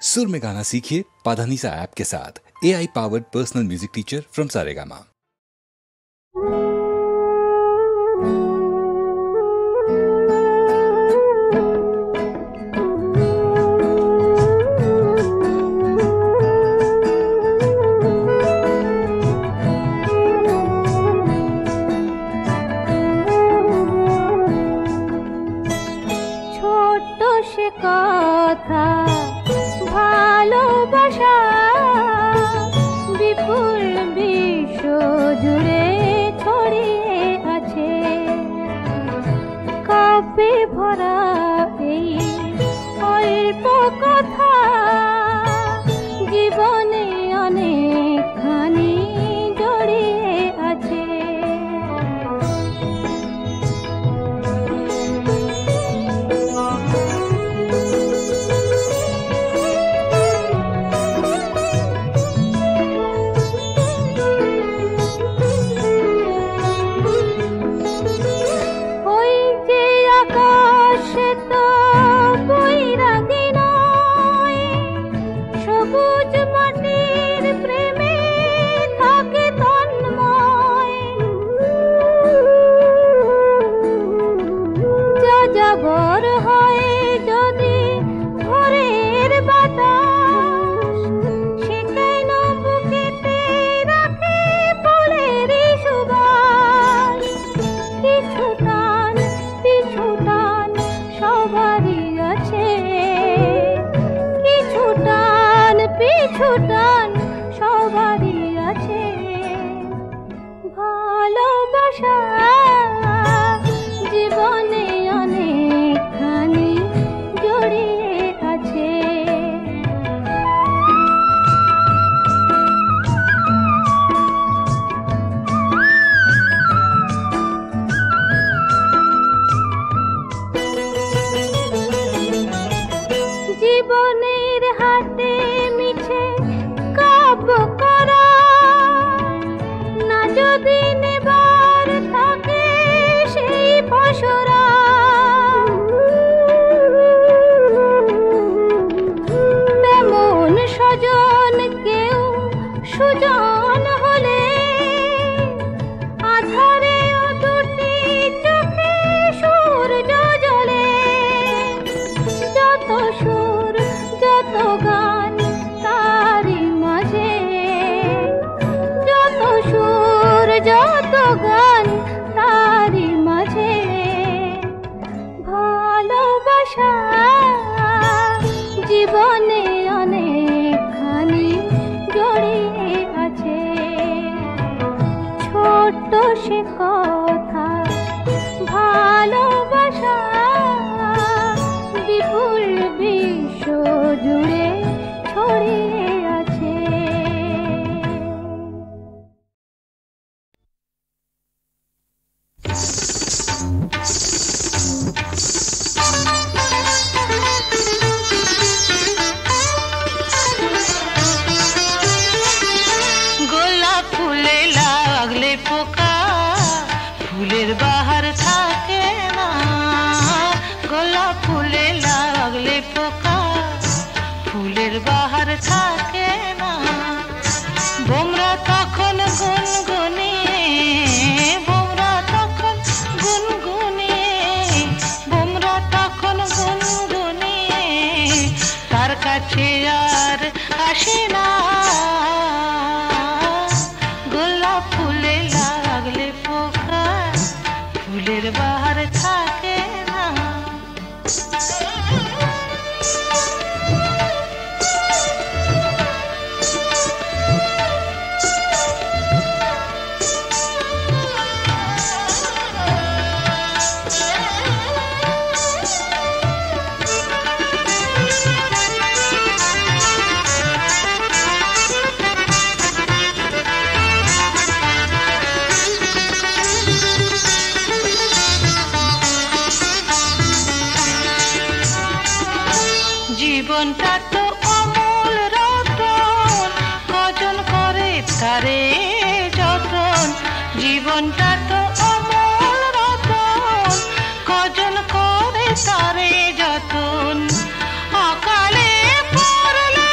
सुर में गाना सीखिए पाधानीसा ऐप के साथ। AI powered personal music teacher from Saregama. তারে যতন অকালে পড়ল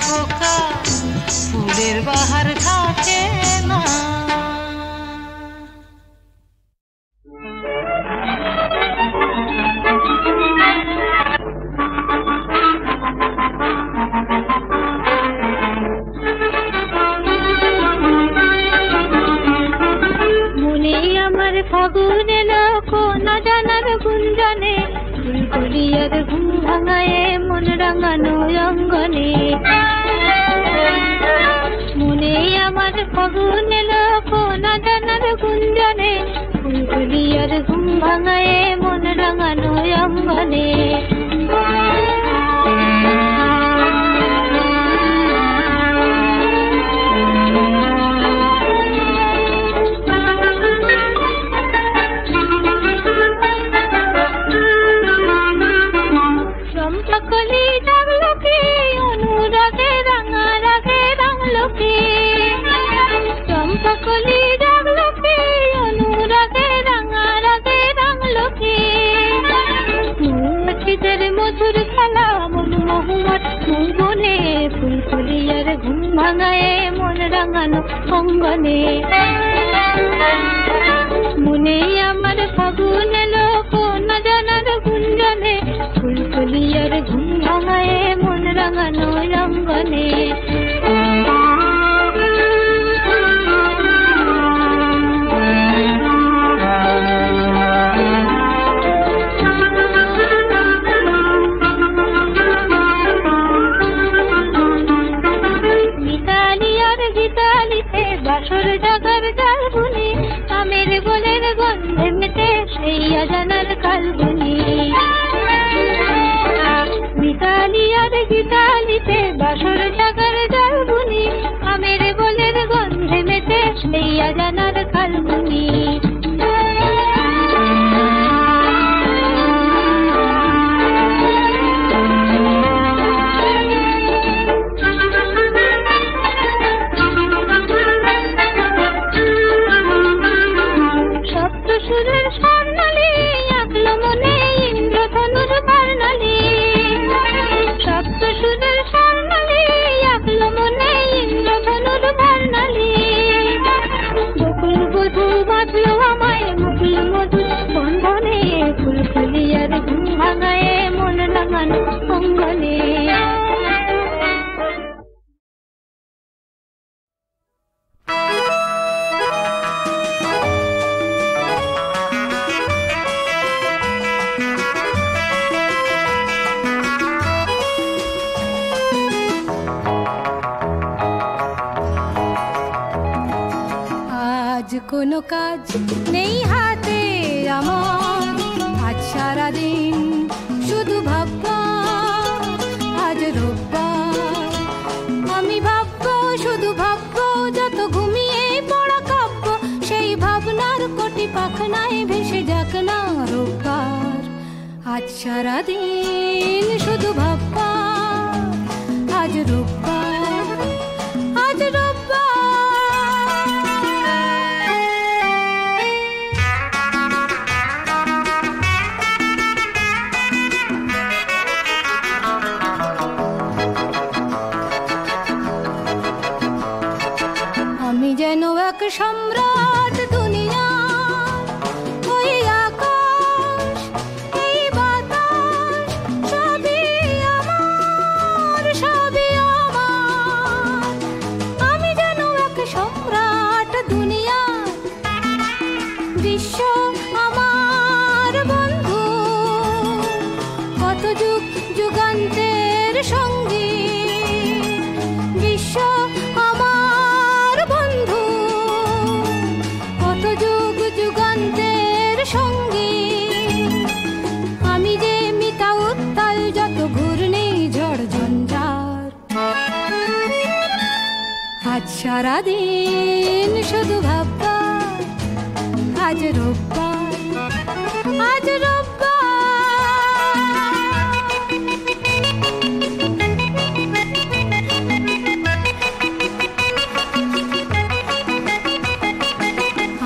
পোকা ফুলের বাহার থাকে না। মনে আমার ফাগুন এলো কোনা জানার গুঞ্জনে, ফুলকলিয়ার ঘুম ভাঙায় মন রাঙানো অঙ্গনে। মনে আমার ফাগুন এলো কোনা জানার গুঞ্জনে, ফুলকলিয়ার ঘুম ভাঙায় মন রাঙানো অঙ্গনে। চম্পাকলি ডাকলো কি অনুরাগে রাঙা রাগে রাঙলো কি, চম্পাকলি ডাকলো কি অনুরাগে রাঙা রাগে রাঙলো কি। মৌমাছিদের মধুর খেলা মন মহুমার মঙ্গনে, ফুলকলিয়ার ঘুম ভাঙায় মন রাঙানো অঙ্গনে। মনে আমার ফাগুন এলো কোনা জানার গুঞ্জনে, ফুলকলিয়ার ঘুম ভাঙায় মন রাঙানো অঙ্গনে। বাসর জাগার জালবুনি, আমের গোলের গন্ধে মেতে সেই অজানার কালবুনি। মিতালি আর গীতালিতে বাসর জাগার জালবুনি, আমের গোলের গন্ধে মেতে সেই অজানার কালবুনি। সুরের স্বর্ণালী আঁকলো মনে ইন্দ্রধনুর বর্ণালী, সপ্ত সুরের স্বর্ণালী আঁকলো মনে ইন্দ্রধনুর বর্ণালী। বকুল বধূ বাঁধলো আমায় মুকুল মধুর বন্ধনে, ফুলকলিয়ার ঘুম ভাঙায় মন রাঙানো অঙ্গনে। কোনো কাজ নেই হাতে আমার, আজ সারাদিন শুধু ভাববা। আজ রোববার আমি ভাববো, শুধু ভাববো, যত ঘুমিয়ে পড়া কাব্য সেই ভাবনার কোটি পাখনায় ভেসে যাক না রোববার। আজ সারাদিন শুধু ভাববা, আজ রোববার, আজ রোববার। আমি যেন এক সম্রাট দুনিয়া, ওই আকাশ এই বাতাস সবই আমার, সবই আমার। আমি যেন এক সম্রাট দুনিয়া, বিশ্ব আমার বন্ধু, কত যুগ যুগান্তের সঙ্গী। বিশ্ব আমার বন্ধু, কত যুগ যুগান্তের সঙ্গী। আমি যে মিতা উত্তাল যত ঘূর্ণি ঝড় ঝঞ্ঝার, আজ সারাদিন শুধু ভাববা। আজ রোববার, আজ রোববার।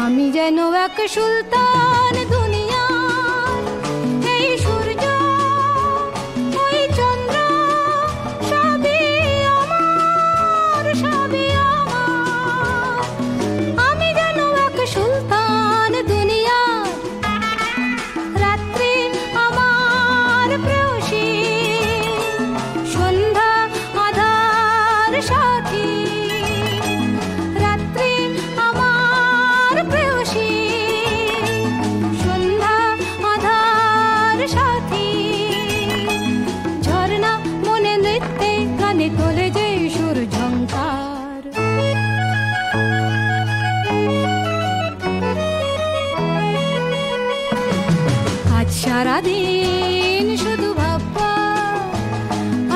আমি যেন এক সুলতান দুনিয়া, এই সূর্য ওই চন্দ্র সবই আমার। সারাদিন শুধু ভাববা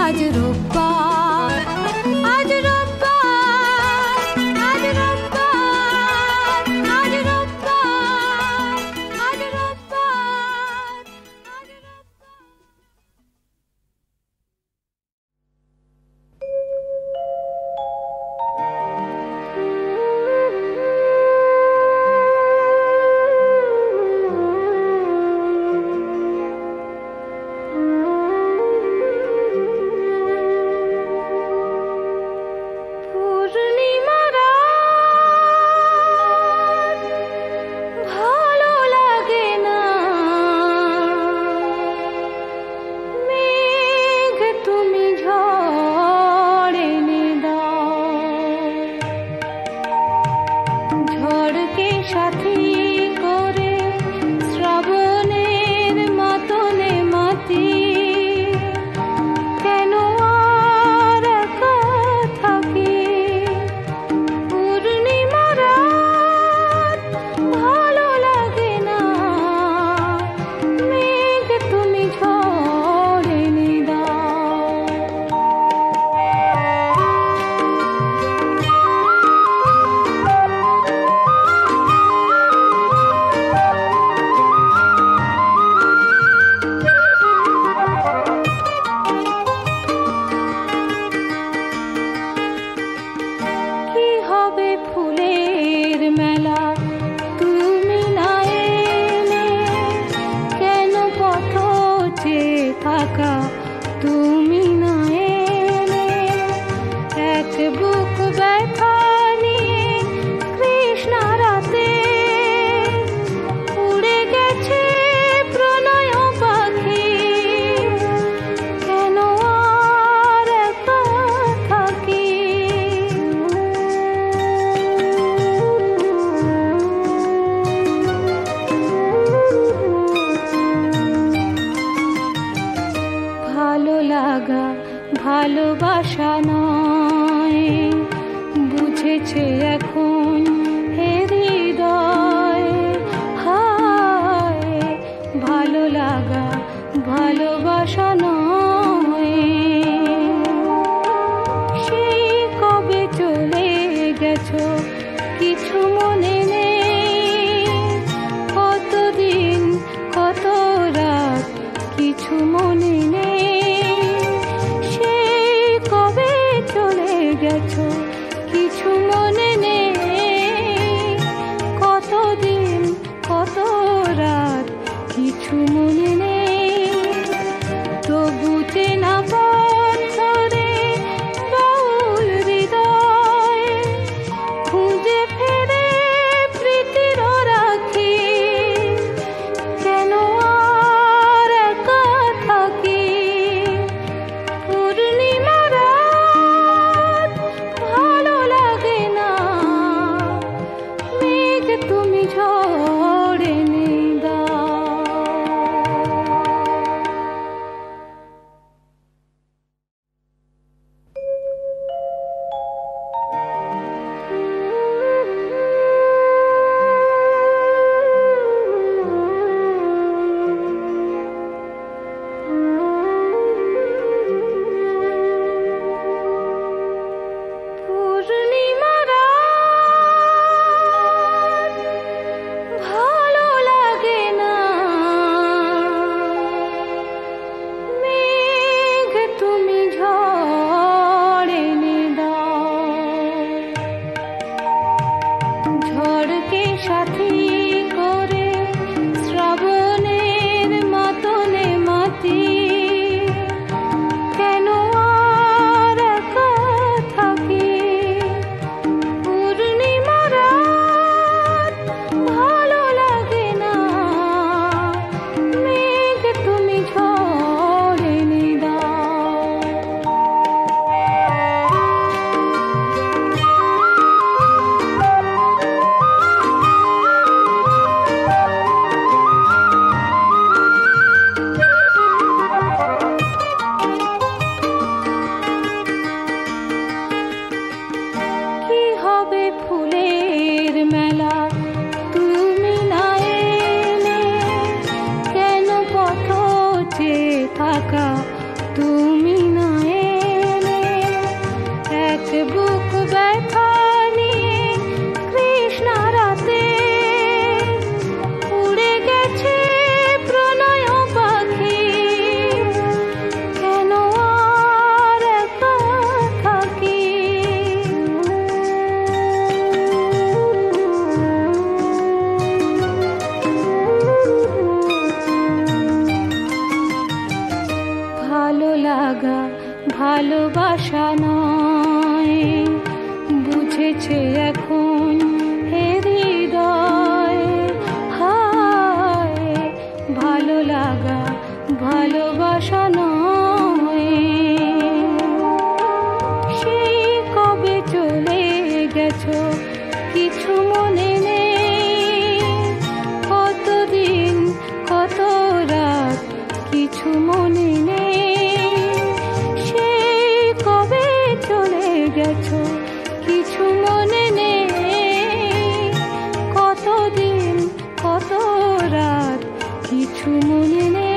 আজ রোববার, আজ রোববার, আজ রোববার, আজ রোববার, আজ রোববার, আজ রোববার। পূর্ণিমা রাত ভালো লাগে না, মেঘ তুমি ঝড় এনে দাও, ঝড়কে সাথী করে শ্রাবণের মাতনে মাতি, কেন আর একা থাকি। পূর্ণিমা রাত ভালো লাগে না, মেঘ তুমি ঝড় এনে দাও। কি হবে ফুলের মেলা তুমি না এলে, কেন পথ চেয়ে থাকা তুমি না এলে, এক বুক ব্যথা নিয়ে কৃষ্ণা রাতে উড়ে গেছে প্রণয় পাখি, কেন আর একা থাকি। ভালো লাগা ভালোবাসা নয়, বুঝেছে এখন হে হৃদয়, হায় ভালো লাগা ভালোবাসা নয়। সেই কবে চলে গেছো কিছু মনে নেই, কতদিন কত রাত কিছু মনে নেই, সেই কবে চলে গেছো কিছু মনে নেই, কতদিন কত রাত কিছু মনে নেই। তবু ফাঁকা তুমি না এলে, এক বুক ব্যথা নিয়ে কৃষ্ণা রাতে উড়ে গেছে প্রণয় পাখি, কেন আর একা থাকি। ভালো লাগা ভালোবাসা নয়, বুঝেছে এখন হে হৃদয়। হায় ভালো লাগা ভালোবাসা নয়, সেই কবে চলে গেছো কিছু মনে নেই, কতদিন কত রাত কিছু মনে নেই, সেই কবে চলে গেছো কিছু মনে নেই, কতদিন কত রাত কিছু মনে নেই।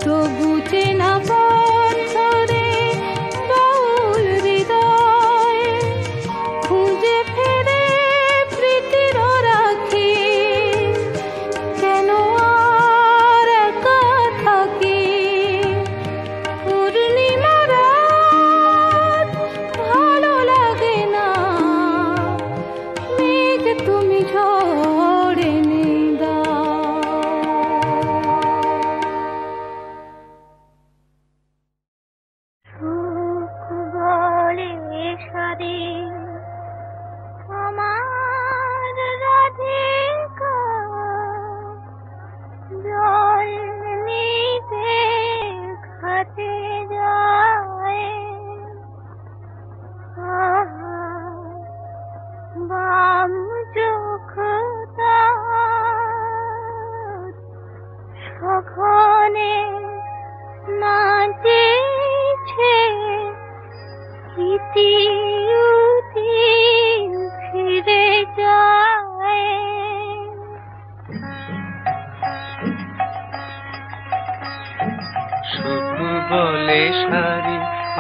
তবু চেনা পথ ধরে বাউল হৃদয় খুঁজে ফেরে প্রীতির রাখি, কেন আর একা থাকি। পূর্ণিমা রাত ভালো লাগে না, মেঘ তুমি ঝড় এনে দাও। সুখ বলে সারে আমার রাধিকা, জল নিতে ঘাটে যায়। বাম চোখ তার সঘনে নাচেছে, ইতি উতি ফিরে যায়। সুখ বলে সারি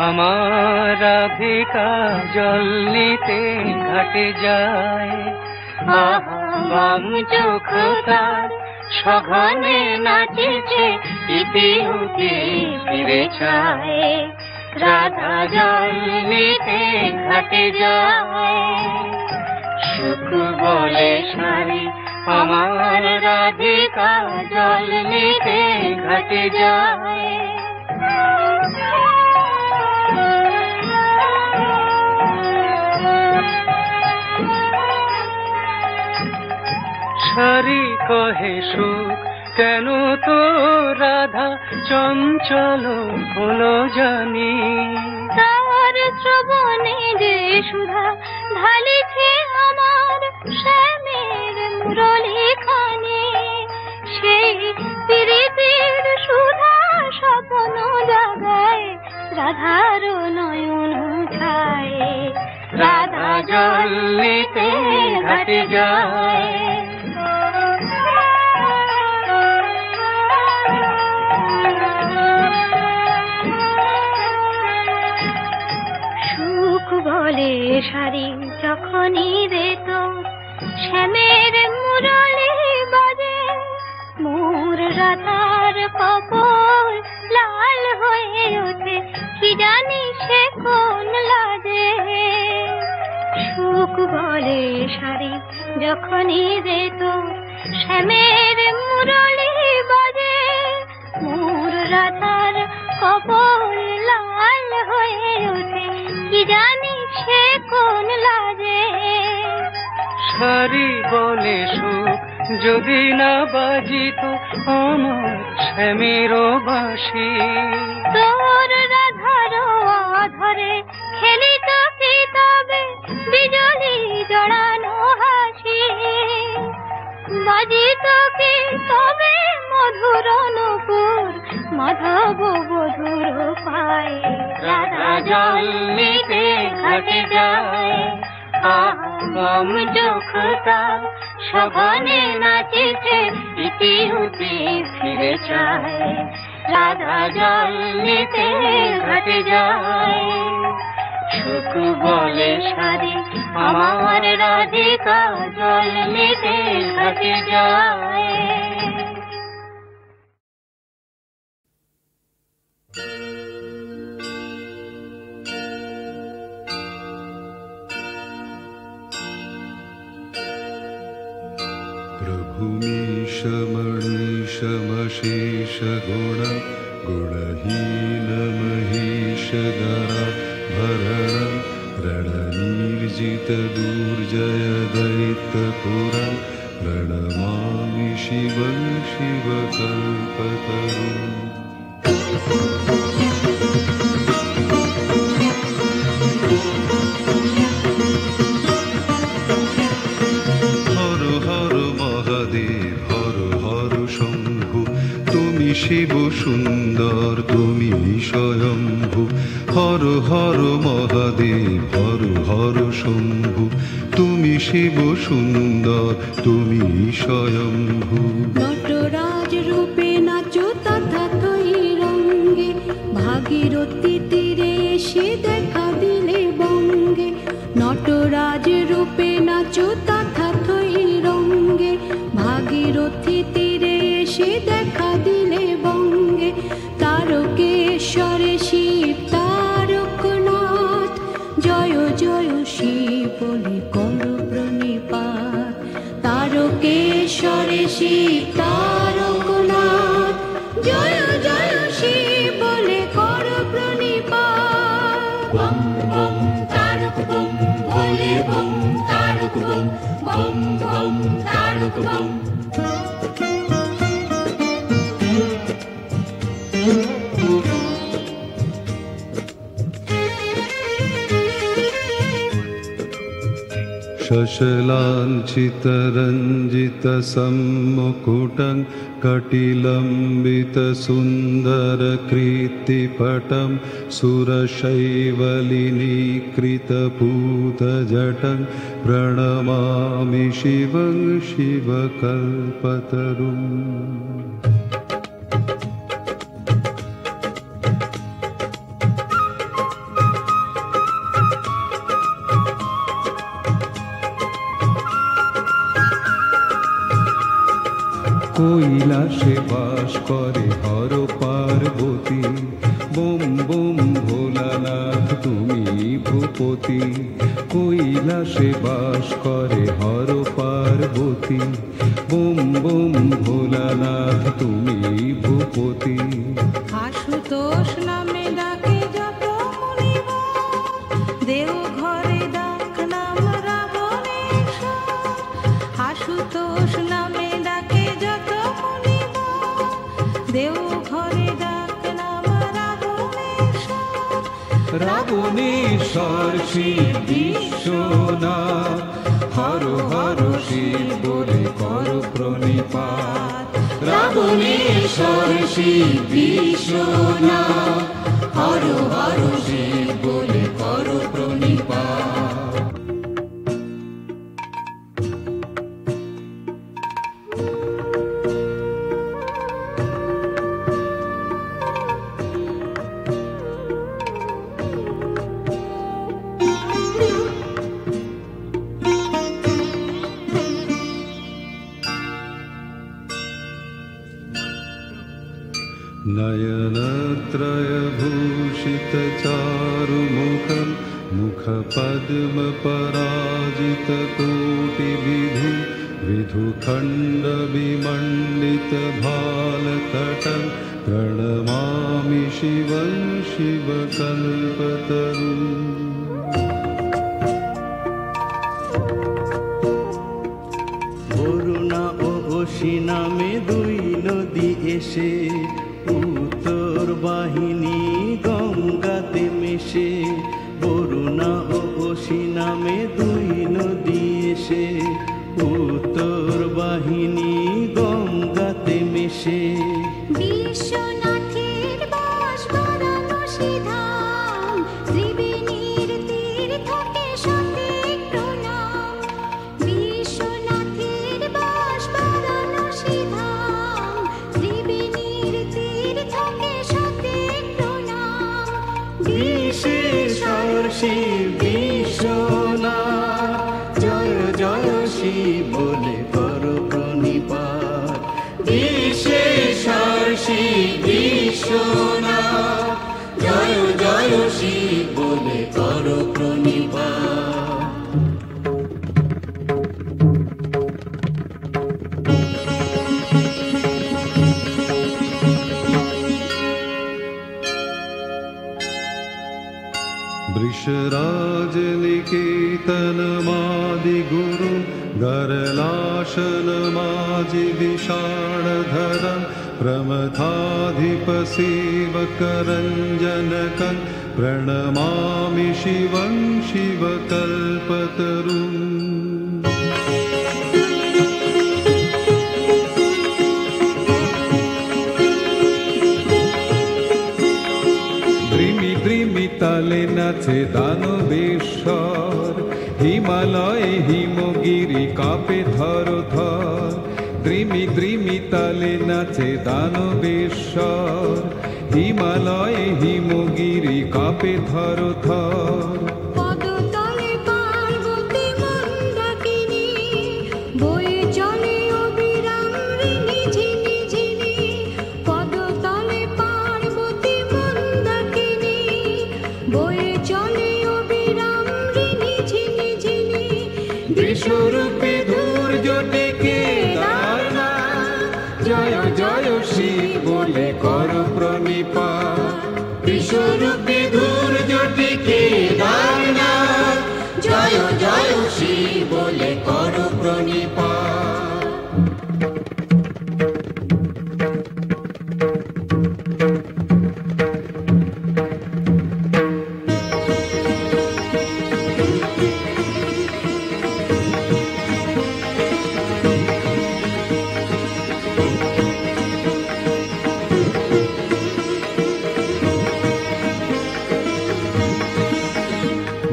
আমার রাধিকা, জল নিতে ঘাটে যায়। বাম চোখ তার সঘনে নাচেছে, ইতি উতি ফিরে যায়। রাধা জল নিতে ঘাটে যায়। সুখ বলে সারি আমার রাধিকা, জল নিতে ঘাটে যায়। সারি কহে সুখ কেন তো রাধা চঞ্চল হলো জানি, তার শ্রবণে যে সুধা ঢালিছে আমার শ্যামের মুরলী খানে, সেই প্রীতির সুধা স্বপ্ন জাগায়, রাধার নয়ন ছায়। রাধা জল নিতে ঘাটে যায়। সুখ বলে সারি যখনই রে তো শ্যামের মুরলী বাজে, মোর রাধার কপল লাল হয়ে ওঠে, কি জানি সে কোন লাজে। সুখ বলে সারি যখনই রে তো শ্যামের মুরলী বাজে, মোর রাধার কপল লাল হয়ে ওঠে, কি জানি সে কোন লাজে। সারি বলে সুখ যদি না বাজিত আমার শ্যামের বাঁশি, তোর রাধার আধরে খেলিত কি তবে বিজলি জড়ানো হাসি, বাজিত কি তবে মধুর নূপুর মাধব বধুর পায়ে। রাধা জল নিতে ঘাটে যায়। বাম চোখ তার সঘনে নাচেছে, ইতি উতি ফিরে যায়। রাধা জল নিতে ঘাটে যায়। সুখ বলে সারি আমার রাধিকা জল নিতে ঘাটে যায়। प्रभुमीश मणीश मशेष गुण गुणहीन महेश दरा भरण रणनीर्जित दुर्जय दैत्यपुरा प्रणमामि शिवं शिवकल्पतरुम्। শিব সুন্দর তুমি স্বয়ম্ভু, হর হর মহাদেব হর হর শম্ভু। তুমি শিব সুন্দর তুমি স্বয়ম্ভু। নটরাজ রূপে নাচো তথা তৈ রঙ্গে, ভাগীরথী তীরে এসে দেখা দিলে বঙ্গে। নটরাজ রূপে নাচো তথা তৈ রঙ্গে, ভাগীরথী তীরে এসে দেখা দিলে বঙ্গে। তারকেশ্বরে শিব তারকনাথ, জয় জয় শিব বলে করো প্রণিপাত। তারকেশ্বরে শিব তারকনাথ, জয় জয় শিব বলে করো প্রণিপাত। বম বম তারক বম ভোলে bomb Tarak bomb, bomb bomb Tarak bomb. शशलाञ्छितरञ्जित सम्मुकुटं कटिलम्बित सुन्दर कीर्तिपटं सुरशैवलिनीकृतपूतजटं प्रणमामि शिवं शिवकल्पतरुम्। কৈলাসে বাস করে হর পার্বতী, বোম বোম ভোলানাথ তুমি ভূপতি। কৈলাসে বাস করে হর পার্বতী, বোম বোম ভোলানাথ তুমি ভূপতি। আশুতোষ নামে ডাকে যত মুনিবর, দেও ঘরে ডাক নাম রাবণেশ্বর। আশুতোষ নামে ডাকে যত মুনিবর, দেও ঘরে ডাক নাম রাবণেশ্বর। রাবণেশ্বর শিব বিশ্বনাথ, হর হর শিব বলে করো প্রণিপাত। রাবণেশ্বর শিব বিশ্বনাথ, হর হর শিব বলে করো প্রণিপাত। नयनत्रयभूषित चारुमुखं मुखपद्मपराजित कोटिविधु, विधुखण्डविमण्डित भालतटं प्रणमामि शिवं शिवकल्पतरुम्। বরুণা ও অসি নামে দুই নদী এসে, উত্তর বাহিনী গঙ্গাতে মেশে। বরুণা ও অসি নামে দুই নদী এসে, উত্তর বাহিনী গঙ্গাতে মেশে। বিশ্বনাথের বাস বারাণসী ধাম, ত্রিবেণীর তীর থাকে সঠিক প্রণাম। বিশ্বনাথের বাস বারাণসী ধাম, ত্রিবেণীর তীর তীর্থকে সঠিক প্রণাম। বিশেষর শিব বিশ্বনাথ, জয় জয় শিব বলে করো প্রণিপাত। বিশেষর শিব বিশ্বনাথ, জয় জয় শিব বলে করো প্রণিপাত। वृषराज निकेतनमादि गुरु गरलाशनमाजि विषाणधरं प्रमथाधिप सेवकरञ्जनकं प्रणमामि शिवं शिवकल्पतरुम्। তালে নাচে দানবেশ্বর, হিমালয়ে হিমগিরি কাঁপে থর থর। দ্রিমি দ্রিমি তালে নাচে দানবেশ্বর, হিমালয়ে হিমগিরি কাঁপে থর থর। পদতলে পার্বতী মন্দাকিনী, বয়ে চলে অবিরাম ঋণী ঝিনি ঝিনি। পদতলে পার্বতী মন্দাকিনী, বয়ে চলে অবিরাম ঋণী ঝিনি ঝিনি। বিশ্বরূপী ধৈর্য ডেকে দারনাথ, জয় জয় শিব বলে কর প্রণিপাত। বিশ্বরূপী ধৈর্য ডেকে দারনাথ, জয় জয় শিব বলে কর প্রণিপাত।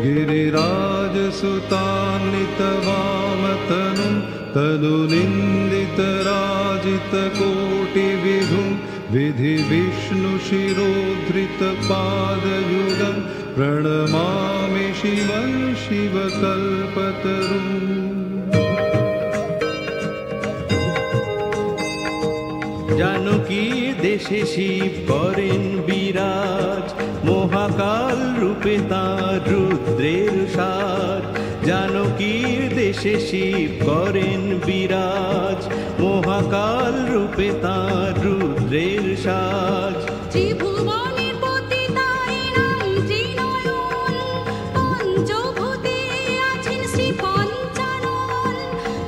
गिरिराजसुतान्वितवामतनुं तनुनिन्दितराजितकोटिविधुं, विधिविष्णुशिरोधृतपादयुगं प्रणमामि शिवं शिवकल्पतरुम्। জানকী দেশে শিব করেন বিরাজ, মহাকাল রূপে তাঁর রুদ্রের সাজ। জানকীর দেশে শিব করেন বিরাজ, মহাকাল রূপে তাঁর রুদ্রের সাজ। ত্রিভুবনের পতি তাই নাম ত্রিনয়ন, পঞ্চভূতে আছেন শ্রী পঞ্চানন।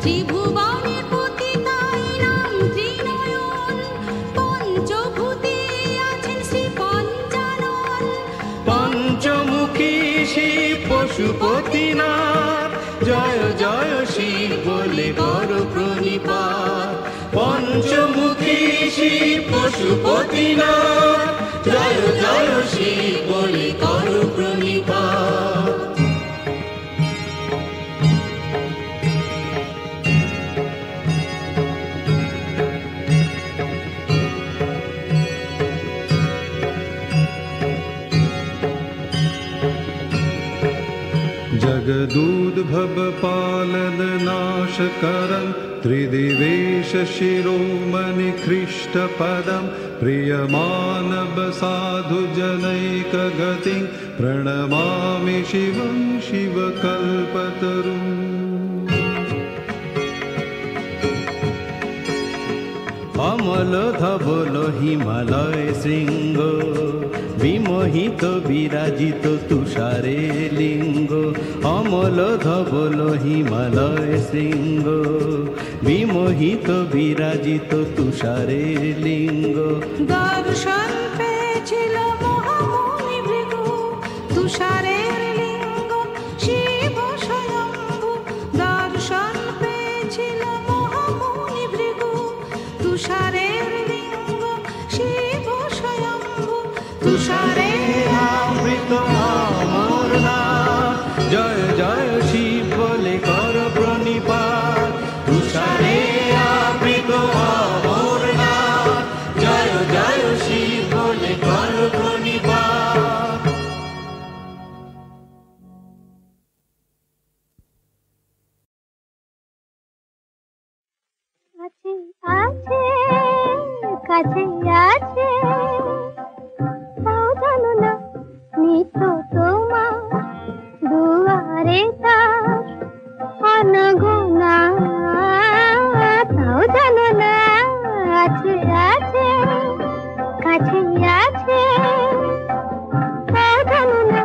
ত্রিভুবনের পতি তাই নাম ত্রিনয়ন, পঞ্চভূতে আছেন শ্রী পঞ্চানন। পঞ্চমুখী শিব পশুপতিনাথ, জয় জয় শিব বলে কর প্রণিপাত। পঞ্চমুখী শিব পশুপতিনাথ, জয় জয় শিব বলে কর প্রণিপাত। जगदूद्भव पालन नाश करं, त्रिदिवेश शिरोमणि ख्रीष्टपदं, प्रियमानव साधु जनैक गतिं, प्रणमामि शिवं शिवकल्पतरुम्। অমল ধবল হিমালয় শৃঙ্গ, বিমোহিত বিরাজিত তুষারে লিঙ্গ। অমল ধবল হিমালয় শৃঙ্গ, বিমোহিত বিরাজিত তুষারে লিঙ্গ। দর্শন পেয়েছিল মহামুনি ভৃগু, তুষারের লিঙ্গ শিব স্বয়ম্ভু। দর্শন পেয়েছিল মহামুনি ভৃগু, তুষারের লিঙ্গ শিব স্বয়ম্ভু। তুষারে আবৃত অমরনাথ, জয় জয় শিব বলে কর প্রণিপাত। তুষারে আবৃত অমরনাথ, জয় জয় শিব আছে জানো না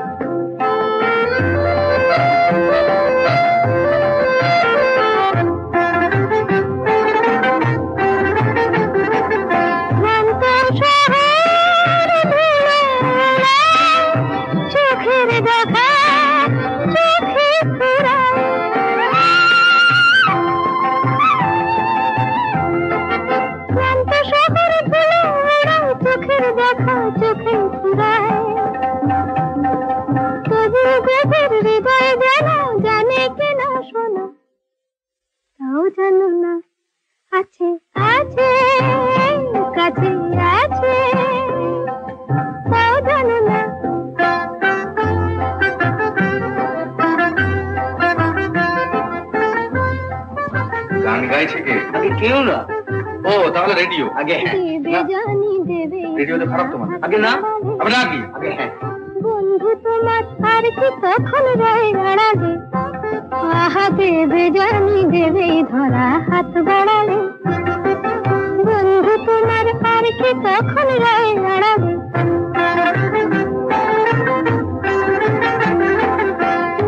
চোখের দেখা চোখে ফুরায় ক্লান্ত শহর ধুলো ওড়ায় চোখের দেখা চোখে ফুরায় তবু গভীর হৃদয় জানা জানে কিনা শোনো তাও জানো না আছে আছে কাছে আছে তাও জানো না গান গাইছে কে? আগে কেউ না। ও তাহলে রেডিও। আগে জানি দেবে রেডিওতে খারাপ তোমার। আগে না আমি রাখি। আগে হ্যাঁ বন্ধু তোমার আর কি তখন রয়ে আড়ালে আহা দেবে জানি দেবে ধরা হাত বাড়ালে বন্ধু তোমার আর কি তখন রয়ে আড়ালে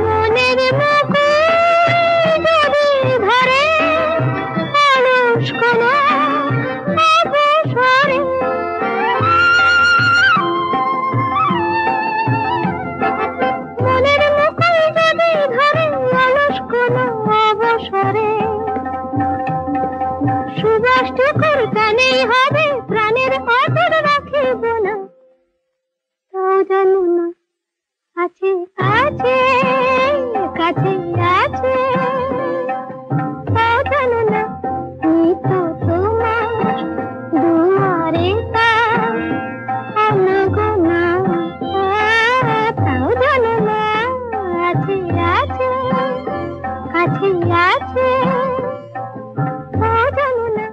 মনের মুকুল যদি ধরে অলস কোনো অবসরে মনের মুকুল যদি ধরে অলস কোনো অবসরে সুবাসটুকুর টানেই হবে প্রাণের অটল রাখিব না তাও জানো না আছে আছে কাছে আছে তাও জানো না এই তো তোমার দুয়ারে তার আনাগোনা তাও জানো না আছে আছে কাছে আছে তাও জানো না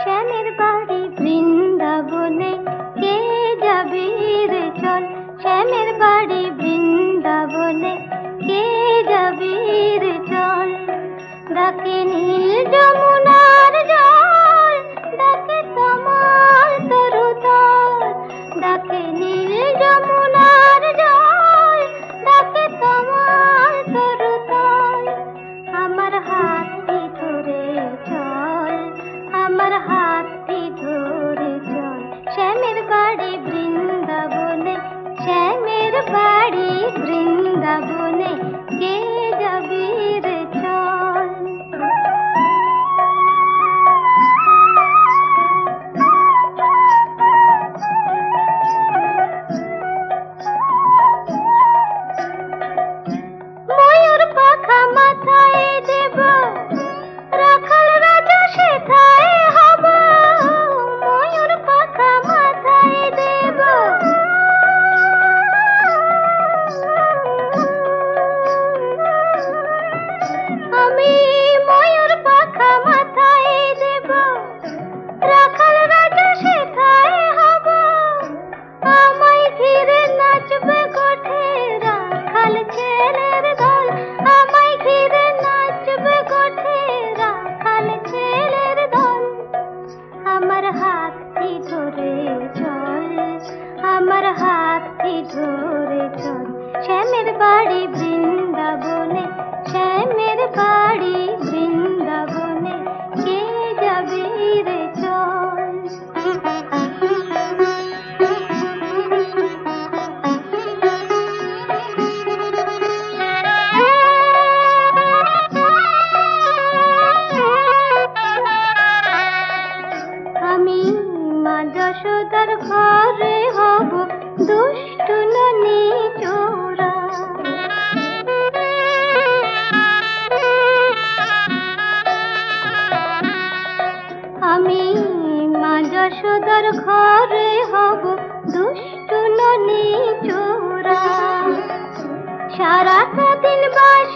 শ্যামের বাড়ি বৃন্দাবনে কে যাবি রে চল শ্যামের বাড়ি বৃন্দাবনে কে যাবি রে চল ডাকে নীল যমুনার জল ডাকে তমাল তরুতল ডাকে নীল যমুনার জল ডাকে তমাল তরুতল আমার হাতটি ধরে চল আমার হাতটি ধরে চল শ্যামের বাড়ি বৃন্দাবনে শ্যামের বাড়ি বৃন্দাবনে কে যাবি রে চল ময়ূর পাখা মাথায় দেব রাখাল রাজা সেথায় হব ময়ূর পাখা মাথায় দেব আমি ময়ূর পাখা মাথায় দেব রাখাল রাজা সেথায় হব আমায় ঘিরে নাচবে গোঠে রাখাল ছেলের দল আমায় ঘিরে নাচবে গোঠে রাখাল ছেলের দল আমার হাতটি ধরে চল আমার হাতটি ধরে চল শ্যামের বাড়ি বৃন্দাবনে শ্যামের বাড়ি বৃন্দাবনে কে যাবে রে চল আমি মা যশোদার ঘরে হব দুষ্টু ননি চোরা আমি মা যশোদার ঘরে হব দুষ্টু ননি চোরা সারাটা দিন বাস